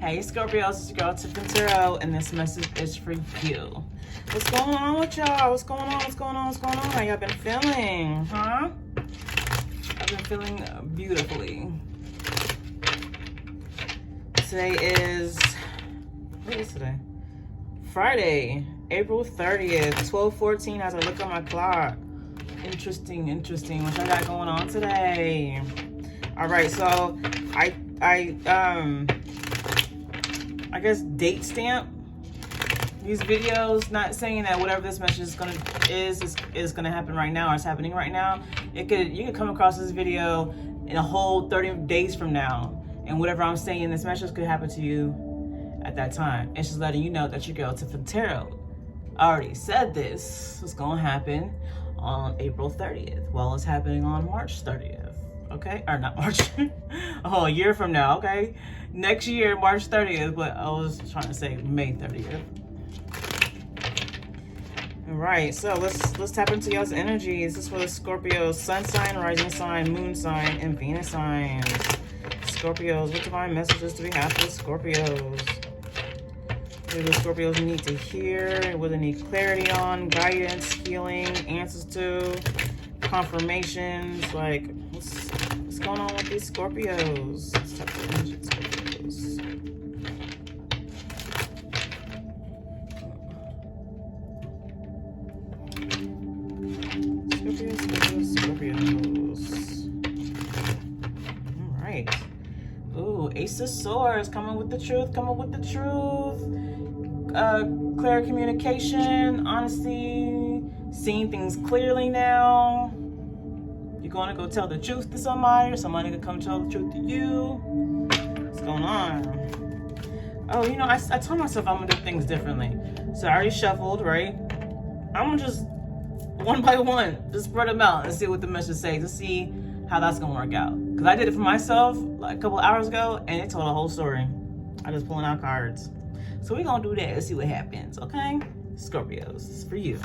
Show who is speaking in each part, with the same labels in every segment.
Speaker 1: Hey Scorpio, this is your girl Tiffany Tarot, and this message is for you. What's going on with y'all? What's going on? What's going on? What's going on? How y'all been feeling? Huh? I've been feeling beautifully. Today is, what is today? Friday, April 30th, 12:14 as I look at my clock. Interesting. What I got going on today? All right, so I guess date stamp these videos, not saying that whatever this message is gonna happen right now or is happening right now. You could come across this video in a whole 30 days from now, and whatever I'm saying in this message could happen to you at that time. It's just letting you know that your girl Tiffany Tarot already said this was gonna happen on April 30th. Well, it's happening on March 30th. Okay, or not March, a year from now, okay? Next year, March 30th, but I was trying to say May 30th. All right, so let's tap into y'all's energies. This is for the Scorpio, sun sign, rising sign, moon sign, and Venus signs. Scorpios, what divine messages do we have for the Scorpios? What do the Scorpios need to hear? What do they need clarity on? Guidance, healing, answers to, confirmations, like what's going on with these Scorpios? Let's talk about Scorpios. Scorpios. All right. Ooh, Ace of Swords, coming with the truth, clear communication, honesty, seeing things clearly now. You're going to go tell the truth to somebody, or somebody could come tell the truth to you. What's going on? Oh, you know, I told myself I'm going to do things differently. So I already shuffled, right? I'm going to just, one by one, just spread them out and see what the message says, to see how that's going to work out. Because I did it for myself like a couple hours ago, and it told a whole story. I just pulling out cards. So we're going to do that and see what happens, okay? Scorpios, this is for you.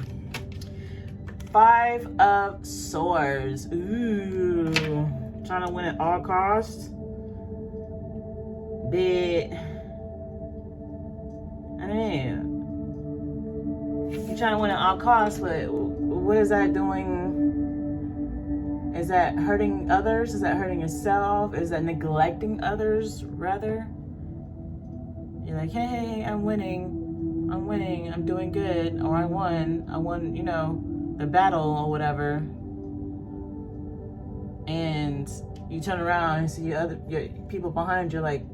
Speaker 1: 5 of Swords. Ooh. Trying to win at all costs. But I mean, you're trying to win at all costs, but what is that doing? Is that hurting others? Is that hurting yourself? Is that neglecting others, rather? You're like, hey, I'm winning, I'm doing good, or I won, you know, the battle or whatever. And you turn around and see your people behind you, like,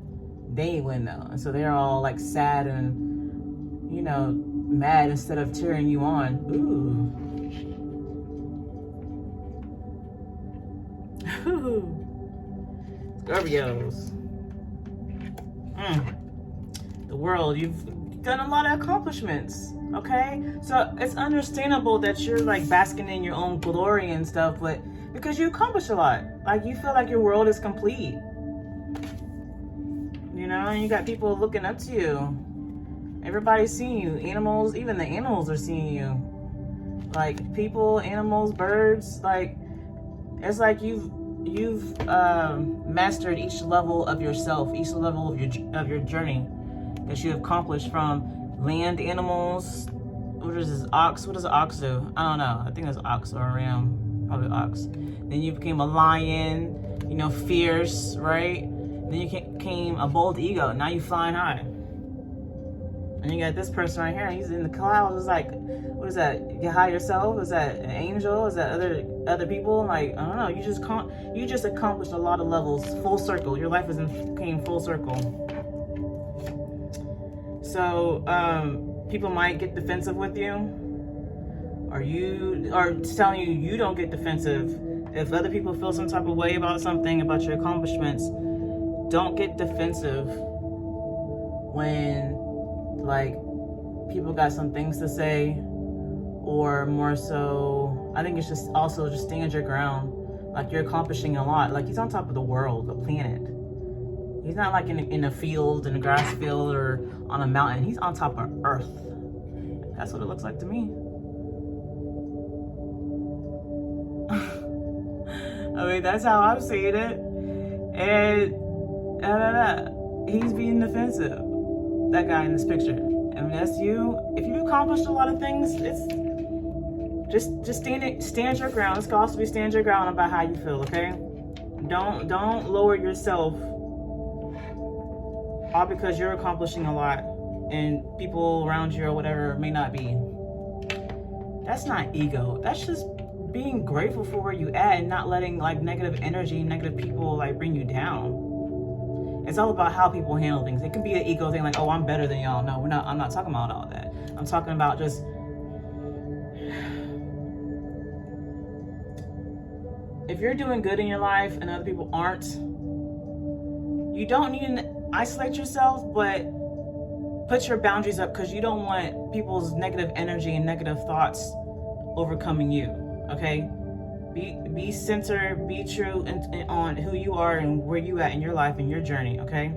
Speaker 1: they win though. And so they're all like sad and, you know, mad instead of cheering you on. Ooh. Scorpios. The world, you've done a lot of accomplishments, okay? So it's understandable that you're like basking in your own glory and stuff, but because you accomplished a lot, like you feel like your world is complete, you know, and you got people looking up to you. Everybody's seeing you. Animals, even the animals are seeing you. Like people, animals, birds, like it's like you've mastered each level of yourself, each level of your journey that you have accomplished, from land animals. What is this, ox? What does an ox do? I don't know. I think it's ox or a ram, probably ox. Then you became a lion, you know, fierce, right? Then you became a bold eagle. Now you flying high. And you got this person right here. He's in the clouds. It's like, what is that? You high yourself? Is that an angel? Is that other people? Like, I don't know. You just accomplished a lot of levels, full circle. Your life came full circle. So people might get defensive with you, or telling you don't get defensive. If other people feel some type of way about something, about your accomplishments, don't get defensive when like people got some things to say, or more so, I think it's just also just stand your ground. Like you're accomplishing a lot. Like he's on top of the world, the planet. He's not like in a field, in a grass field, or on a mountain. He's on top of Earth. That's what it looks like to me. I mean, that's how I'm seeing it. And he's being defensive. That guy in this picture. And that's you. If you've accomplished a lot of things, it's just stand your ground. It's also be stand your ground about how you feel, okay? Don't lower yourself all because you're accomplishing a lot and people around you or whatever may not be. That's not ego. That's just being grateful for where you at and not letting like negative energy, negative people like bring you down. It's all about how people handle things. It can be an ego thing like, oh, I'm better than y'all. No, I'm not talking about all that. I'm talking about just if you're doing good in your life and other people aren't, you don't need to isolate yourself, but put your boundaries up because you don't want people's negative energy and negative thoughts overcoming you, okay? Be centered, be true on who you are and where you at in your life and your journey, okay?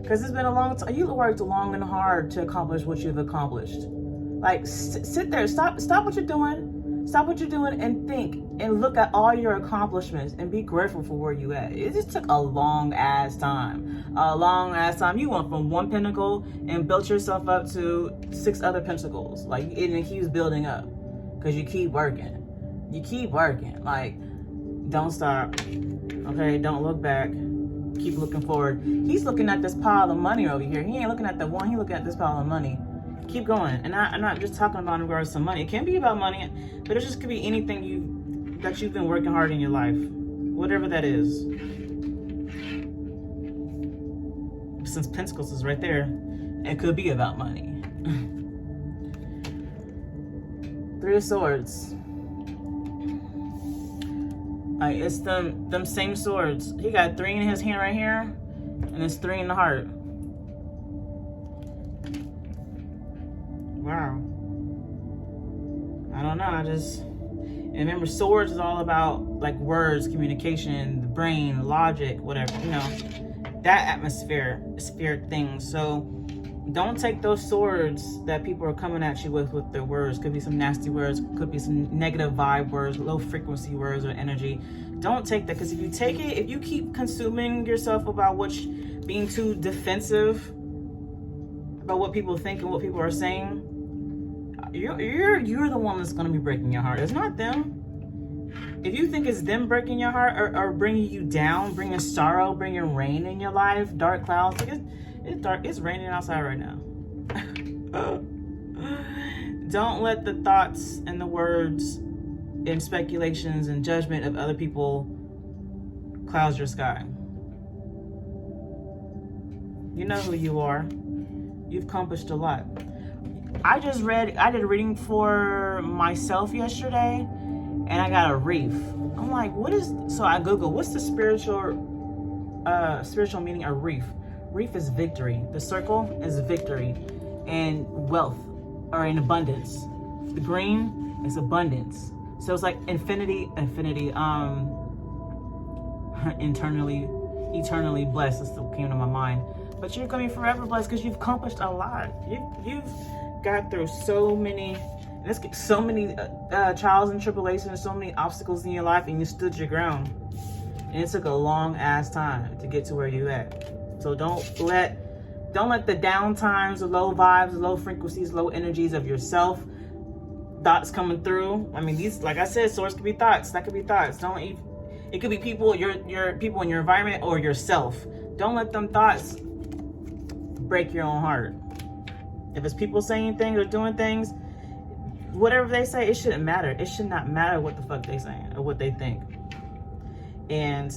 Speaker 1: Because it's been a long time. You worked long and hard to accomplish what you've accomplished. Like, sit there, stop what you're doing. Stop what you're doing and think and look at all your accomplishments and be grateful for where you at. It just took a long ass time. You went from one pinnacle and built yourself up to 6 other pinnacles. Like, and it keeps building up because you keep working. You keep working. Like, don't stop. Okay, don't look back. Keep looking forward. He's looking at this pile of money over here. He ain't looking at the one. He looking at this pile of money. Keep going. And I'm not just talking about in regards to money. It can be about money, but it just could be anything that you've been working hard in your life, whatever that is. Since Pentacles is right there, it could be about money. 3 of Swords. It's them same swords. He got 3 in his hand right here, and it's 3 in the heart. Wow. I don't know. And remember, swords is all about like words, communication, the brain, logic, whatever. You know, that atmosphere, spirit things. So don't take those swords that people are coming at you with their words. Could be some nasty words, could be some negative vibe words, low frequency words or energy. Don't take that, because if you take it, if you keep consuming yourself about being too defensive about what people think and what people are saying, you're the one that's going to be breaking your heart. It's not them. If you think it's them breaking your heart or bringing you down, bringing sorrow, bringing rain in your life, dark clouds, like it's dark, it's raining outside right now. Don't let the thoughts and the words and speculations and judgment of other people cloud your sky. You know who you are. You've accomplished a lot. I did a reading for myself yesterday, and I got a reef. I'm like, so I Googled, what's the spiritual meaning of reef? Reef is victory. The circle is victory and wealth, or in abundance. The green is abundance. So it's like infinity, eternally blessed. That's what came to my mind. But you're going to be forever blessed because you've accomplished a lot. You've got through so many trials and tribulations, so many obstacles in your life, and you stood your ground. And it took a long ass time to get to where you at. So don't let the down times, the low vibes, the low frequencies, low energies of yourself, thoughts coming through. I mean, these, like I said, swords could be thoughts. That could be thoughts. It could be people, your people in your environment or yourself. Don't let them thoughts break your own heart. If it's people saying things or doing things, whatever they say, it shouldn't matter. It should not matter what the fuck they saying or what they think. And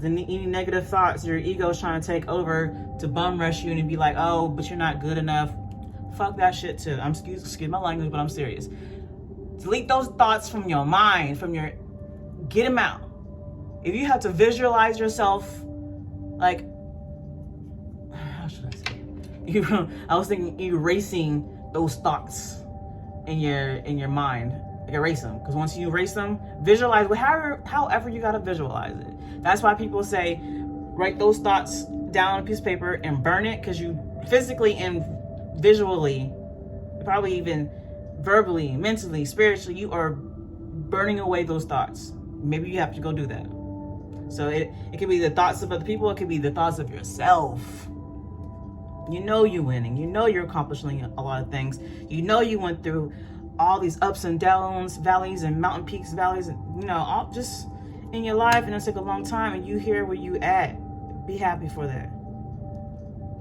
Speaker 1: any negative thoughts your ego is trying to take over to bum rush you and be like, oh, but you're not good enough. Fuck that shit too. Excuse my language, but I'm serious. Delete those thoughts from your mind, get them out. If you have to visualize yourself, like, how should I say it? I was thinking erasing those thoughts in your mind. Like, erase them. Because once you erase them, visualize however you gotta visualize it. That's why people say, write those thoughts down on a piece of paper and burn it, because you physically and visually, probably even verbally, mentally, spiritually, you are burning away those thoughts. Maybe you have to go do that. So it could be the thoughts of other people. It could be the thoughts of yourself. You know you're winning. You know you're accomplishing a lot of things. You know you went through all these ups and downs, valleys and mountain peaks, valleys, and you know, all just in your life, and it took a long time, and you here where you at. Be happy for that.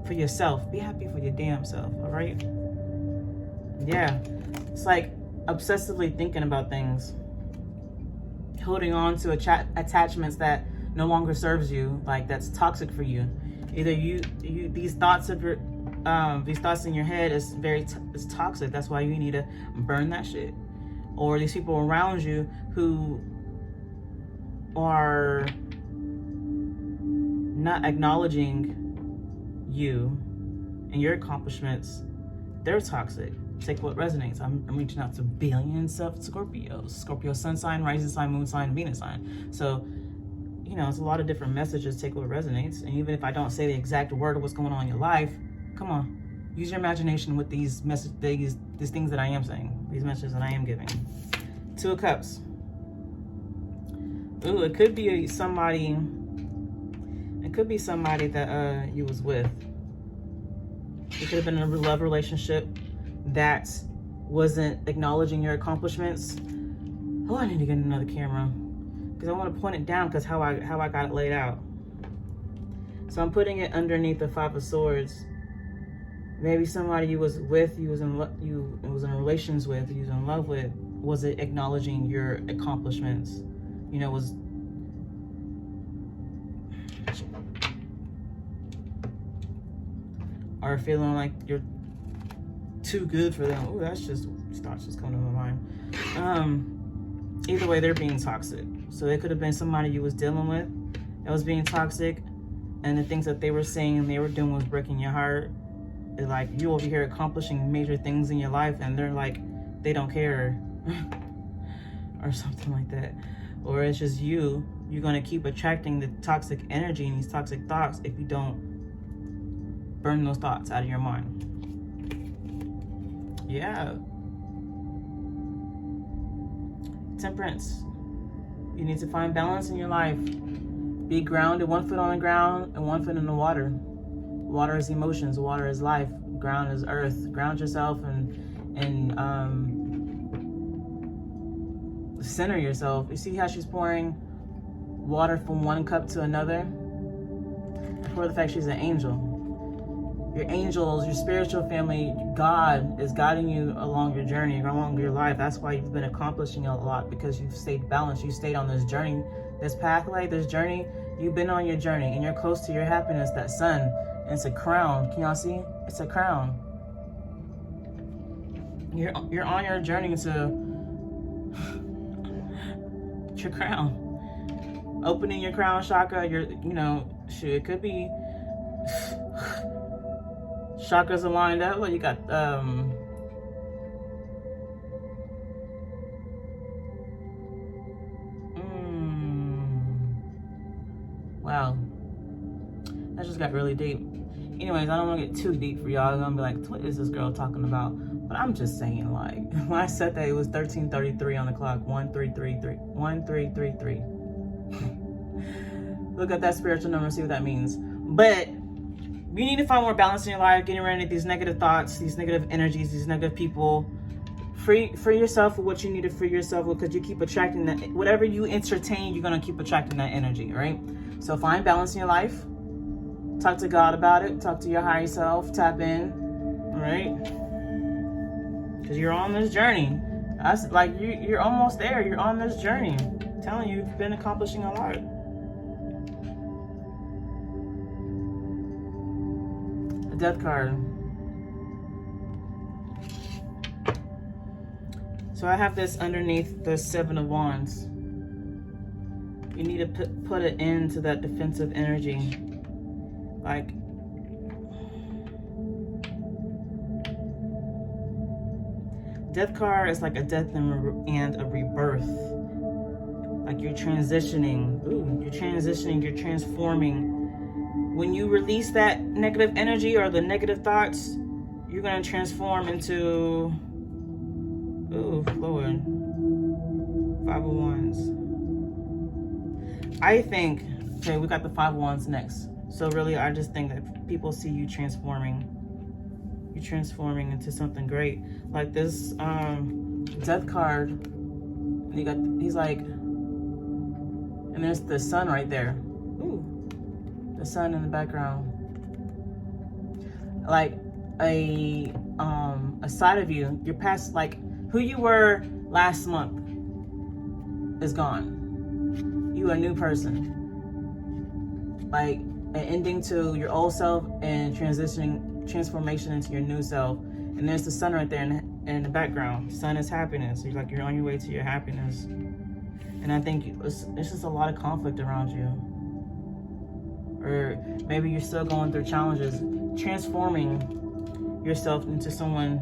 Speaker 1: For yourself. Be happy for your damn self, all right? Yeah. It's like obsessively thinking about things. Holding on to attachments that no longer serves you, like that's toxic for you. Either you these thoughts of your these thoughts in your head is it's toxic. That's why you need to burn that shit. Or these people around you who are not acknowledging you and your accomplishments, they're toxic. Take what resonates. I'm reaching out to billions of Scorpios. Scorpio sun sign, rising sign, moon sign, Venus sign. So, you know, it's a lot of different messages. Take what resonates. And even if I don't say the exact word of what's going on in your life, come on. Use your imagination with these these things that I am saying. These messages that I am giving. Two of Cups. Ooh, it could be somebody. It could be somebody that you was with. It could have been a love relationship that wasn't acknowledging your accomplishments. Oh, I need to get another camera because I want to point it down because how I got it laid out. So I'm putting it underneath the Five of Swords. Maybe somebody you was with, you was in relations with, you was in love with, wasn't acknowledging your accomplishments. You know, was or feeling like you're too good for them. Oh, that's just thoughts just coming to my mind. Either way, they're being toxic. So it could have been somebody you was dealing with that was being toxic, and the things that they were saying and they were doing was breaking your heart. It's like you over here accomplishing major things in your life, and they're like, they don't care, or something like that. Or it's just you're gonna keep attracting the toxic energy and these toxic thoughts if you don't burn those thoughts out of your mind. Yeah. Temperance. You need to find balance in your life. Be grounded, 1 foot on the ground and 1 foot in the water. Water is emotions, water is life, ground is earth. Ground yourself and center yourself. You see how she's pouring water from one cup to another? For the fact she's an angel. Your angels, your spiritual family, God is guiding you along your journey, along your life. That's why you've been accomplishing a lot, because you've stayed balanced. You stayed on this journey, this pathway, this journey. You've been on your journey and you're close to your happiness, that sun. And it's a crown. Can y'all see? It's a crown. You're on your journey to your crown. Opening your crown chakra, it could be chakras are lined up. Well, you got wow, that just got really deep. Anyways, I don't want to get too deep for y'all. I'm gonna be like, what is this girl talking about? But I'm just saying, like, when I said that, it was 13:33 on the clock. 1333. Look at that spiritual number, see what that means. But you need to find more balance in your life, getting rid of these negative thoughts, these negative energies, these negative people. Free yourself with what you need to free yourself with, because you keep attracting that. Whatever you entertain, you're gonna keep attracting that energy, right? So find balance in your life. Talk to God about it. Talk to your higher self. Tap in, all right? Because you're on this journey. That's like you're almost there. You're on this journey. I'm telling you, you've been accomplishing a lot. The Death card. So I have this underneath the Seven of Wands. You need to put it into that defensive energy. Like, Death card is like a death and a rebirth. Like you're transitioning. Ooh, you're transitioning, you're transforming. When you release that negative energy or the negative thoughts, you're going to transform into, ooh, Lord, 5 of Wands. I think Okay, we got the 5 Wands next. So really, I just think that people see you transforming. You're transforming into something great. Like this death card. He's like, and there's the sun right there. Ooh, the sun in the background. Like a side of you, your past, like who you were last month is gone. You are a new person. Like an ending to your old self and transformation into your new self. And there's the sun right there in the background. Sun is happiness. You're like, you're on your way to your happiness. And I think it's just a lot of conflict around you. Or maybe you're still going through challenges. Transforming yourself into someone,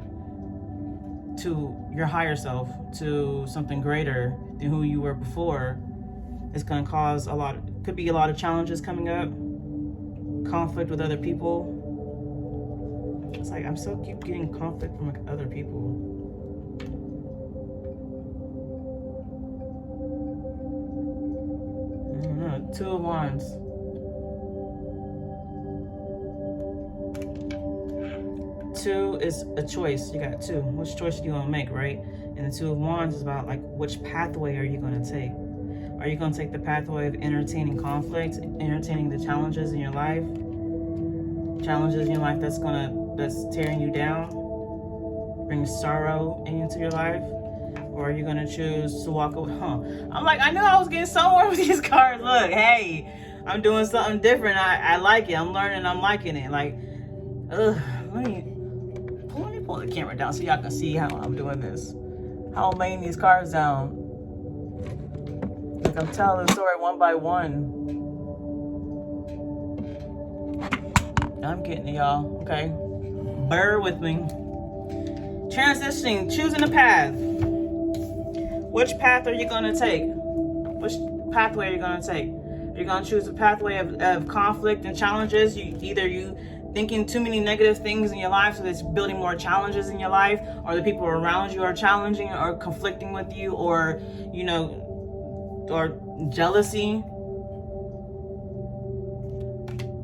Speaker 1: to your higher self, to something greater than who you were before. It's going to cause could be a lot of challenges coming up. Conflict with other people. It's like, I'm still keep getting conflict from like other people. I don't know. 2 of Wands. 2 is a choice. You got 2. Which choice do you want to make, right? And the 2 of Wands is about like, which pathway are you going to take? Are you going to take the pathway of entertaining conflict, entertaining the challenges in your life? Challenges in your life that's tearing you down, bring sorrow into your life? Or are you going to choose to walk away? I'm like, I knew I was getting somewhere with these cards. Look, hey, I'm doing something different. I like it. I'm learning. I'm liking it. Like, let me pull the camera down so y'all can see how I'm doing this. How I'm laying these cards down. Like I'm telling the story one by one. I'm getting it, y'all. Okay. Bear with me. Transitioning, choosing a path. Which path are you going to take? Which pathway are you going to take? You're going to choose a pathway of conflict and challenges. Either you thinking too many negative things in your life, so that's building more challenges in your life, or the people around you are challenging or conflicting with you, or, you know, or jealousy.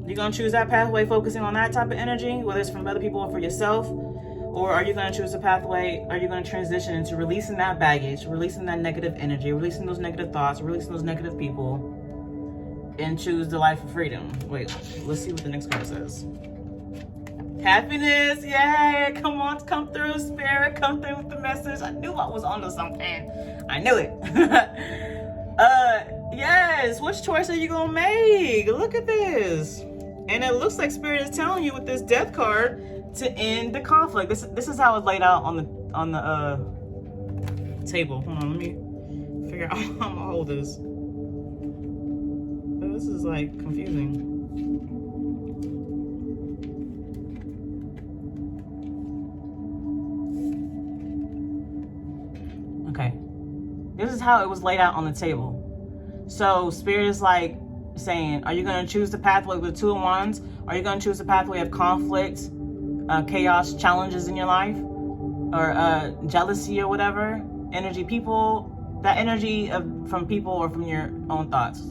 Speaker 1: You're going to choose that pathway focusing on that type of energy, whether it's from other people or for yourself. Or are you going to choose a pathway, are you going to transition into releasing that baggage, releasing that negative energy, releasing those negative thoughts, releasing those negative people, and choose the life of freedom? Wait, let's see what the next card says. Happiness, yay! Come on, come through, Spirit, come through with the message. I knew I was onto something. I knew it. Yes, which choice are you going to make? Look at this. And it looks like Spirit is telling you with this Death card to end the conflict. This is how it's laid out on the table. Hold on, let me figure out how I'm gonna hold this. This is like confusing. Okay, this is how it was laid out on the table. So Spirit is like saying, are you going to choose the pathway with 2 of Wands? Are you going to choose the pathway of conflict, chaos, challenges in your life, or jealousy or whatever energy, people, that energy from people or from your own thoughts?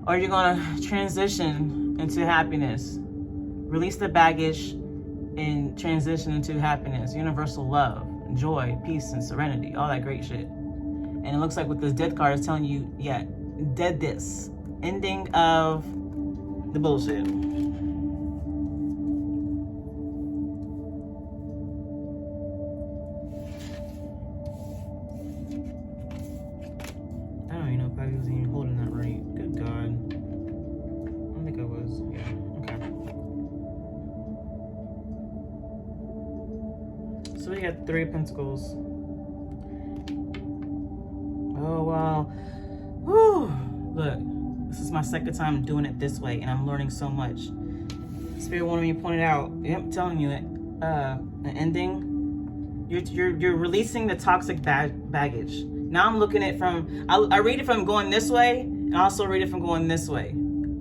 Speaker 1: Or you're going to transition into happiness, release the baggage and transition into happiness, universal love, joy, peace, and serenity, all that great shit. And it looks like with this Death card, it's telling you, yeah, dead this, ending of the bullshit. I don't even know if I was even holding that right. Good God. I don't think I was. Yeah. Okay. So we got 3 of Pentacles. Oh, wow. Whew. Look, this is my second time doing it this way, and I'm learning so much. Spirit wanted me to point it out. Yep, I'm telling you it. An ending. You're releasing the toxic baggage. Now I'm looking at it from, I read it from going this way, and I also read it from going this way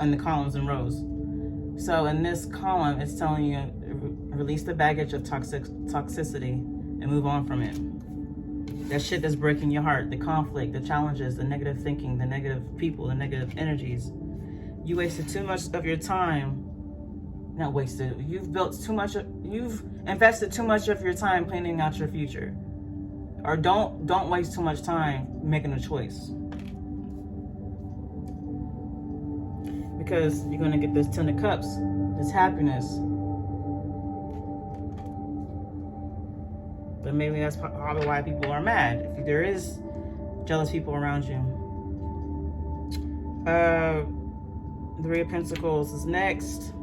Speaker 1: on the columns and rows. So in this column, it's telling you, release the baggage of toxicity and move on from it. That shit that's breaking your heart, the conflict, the challenges, the negative thinking, the negative people, the negative energies. You wasted too much of your time. Not wasted. You've invested too much of your time planning out your future. Or don't waste too much time making a choice. Because you're going to get this 10 of Cups, this happiness. But maybe that's probably why people are mad. If there is jealous people around you. 3 of Pentacles is next.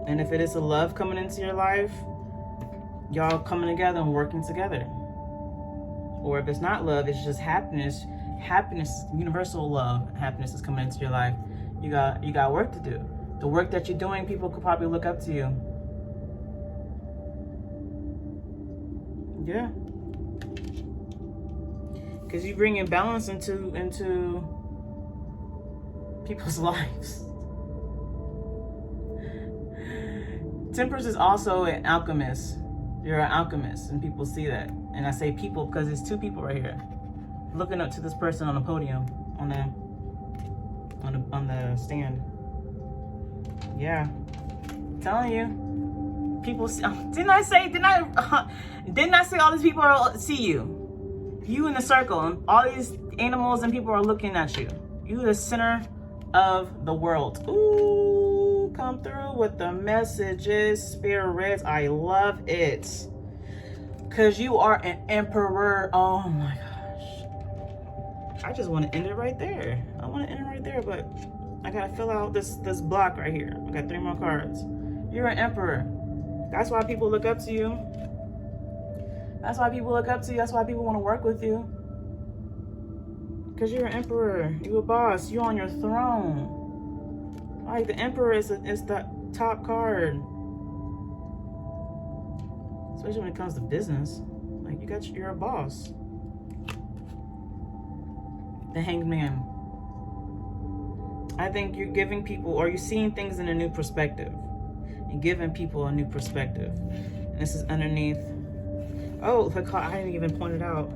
Speaker 1: And if it is a love coming into your life, y'all coming together and working together. Or if it's not love, it's just happiness. Happiness, universal love, happiness is coming into your life. You got work to do. The work that you're doing, people could probably look up to you. Yeah. Because you bring in balance into people's lives. Temperance is also an alchemist. You're an alchemist, and people see that. And I say people because it's 2 people right here, looking up to this person on the podium, on the stand. Yeah, I'm telling you, people. Didn't I say all these people see you? You in the circle, and all these animals and people are looking at you. You the center of the world. Ooh, come through with the messages, spirits. I love it. Because you are an emperor. Oh my gosh. I just want to end it right there. I want to end it right there, but I got to fill out this block right here. I got 3 more cards. You're an emperor. That's why people look up to you. That's why people look up to you. That's why people want to work with you. Because you're an emperor. You're a boss. You're on your throne. Like the emperor is the top card. Especially when it comes to business. Like you're a boss. The Hanged Man. I think you're giving people, or you're seeing things in a new perspective. You're giving people a new perspective. And this is underneath. Oh, I didn't even point it out.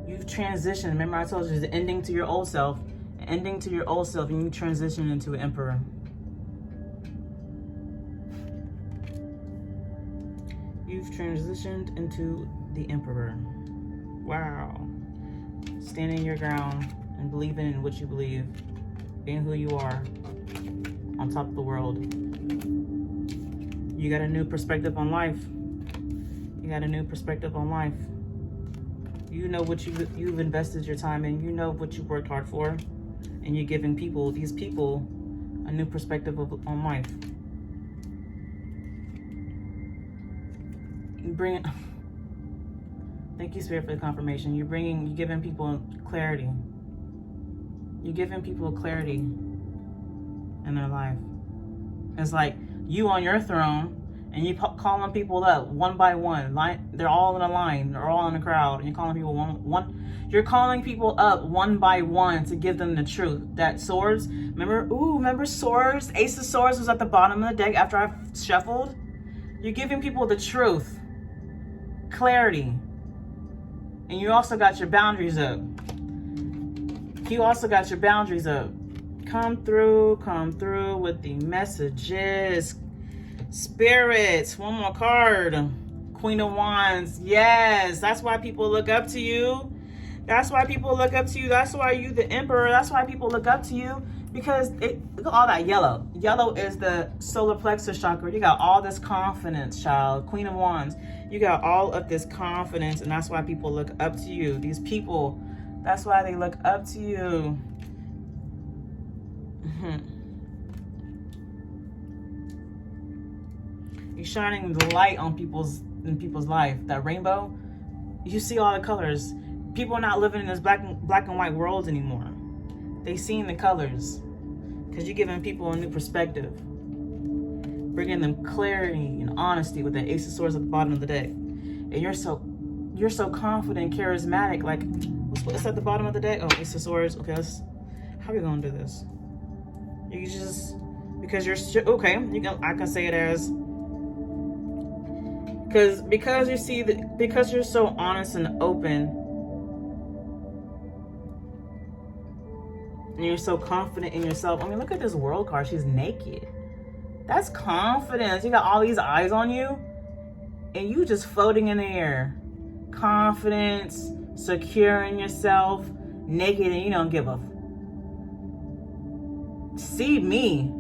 Speaker 1: You've transitioned. Remember I told you the ending to your old self. Ending to your old self, and you transition into an emperor. You've transitioned into the emperor. Wow. Standing your ground and believing in what you believe. Being who you are. On top of the world. You got a new perspective on life. You got a new perspective on life. You know what you've invested your time in. You know what you worked hard for. And you're giving these people, a new perspective on life. Thank you, Spirit, for the confirmation. You're giving people clarity. You're giving people clarity in their life. It's like you on your throne, and you calling people up one by one. They're all in a line. They're all in a crowd. And you're calling people You're calling people up one by one to give them the truth. That swords. Remember swords? Ace of Swords was at the bottom of the deck after I shuffled. You're giving people the truth, clarity, and you also got your boundaries up. Come through with the messages. Spirits, 1 more card. Queen of Wands. Yes, that's why people look up to you. That's why you the emperor. That's why people look up to you. Because look at all that yellow. Yellow is the solar plexus chakra. You got all this confidence, child. Queen of Wands. You got all of this confidence, and that's why people look up to you. These people, that's why they look up to you. You're shining the light on people's life. That rainbow, you see all the colors. People are not living in this black and white world anymore. They seeing the colors, because you're giving people a new perspective, bringing them clarity and honesty with the Ace of Swords at the bottom of the deck. And you're so confident, charismatic. Like what's at the bottom of the deck? Oh, Ace of Swords. Okay, how are we gonna do this? You just because you're okay. I can say it as. Because you see that, because you're so honest and open, And you're so confident in yourself. I mean, look at this World card. She's naked. That's confidence. You got all these eyes on you, and you just floating in the air. Confidence, secure in yourself, naked, and you don't give a... See me.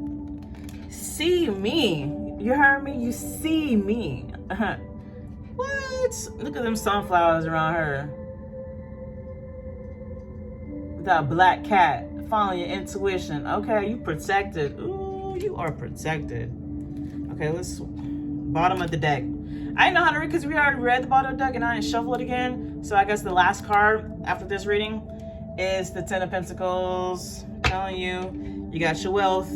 Speaker 1: See me. You heard me? You see me. What? Look at them sunflowers around her. With that black cat. Following your intuition. Okay, you protected. Ooh, you are protected. Okay, let's... Bottom of the deck. I didn't know how to read because we already read the bottom of the deck and I didn't shuffle it again. So I guess the last card after this reading is the Ten of Pentacles. I'm telling you, you got your wealth.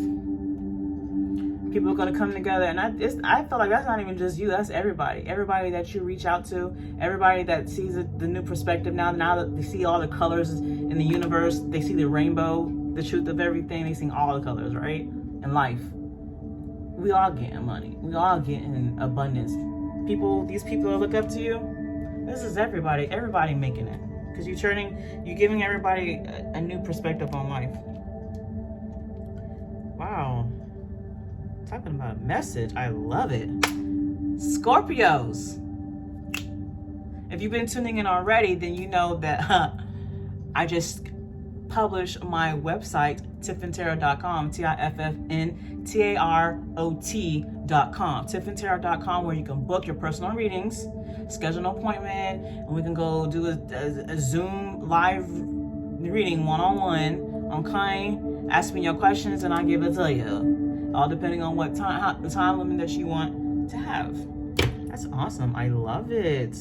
Speaker 1: People are going to come together. And I feel like that's not even just you. That's everybody. Everybody that you reach out to. Everybody that sees the new perspective now. Now that they see all the colors in the universe. They see the rainbow, the truth of everything. They see all the colors, right? In life. We all getting money. We all getting abundance. These people that look up to you, this is everybody making it. Because you're giving everybody a new perspective on life. Wow. Talking about a message. I love it. Scorpios. If you've been tuning in already, then you know that I just published my website, TiffanTarot.com, TIFFNTAROT.com, TiffanTarot.com, where you can book your personal readings, schedule an appointment, and we can go do a Zoom live reading one-on-one. Okay? Ask me your questions and I'll give it to you. All depending on what the time limit that you want to have. That's awesome. I love it.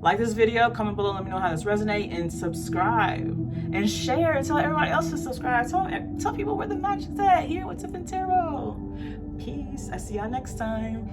Speaker 1: Like this video, comment below, let me know how this resonates, and subscribe and share. Tell everybody else to subscribe. Tell people where the magic is at here with Tiffany Tarot. Peace. I see y'all next time.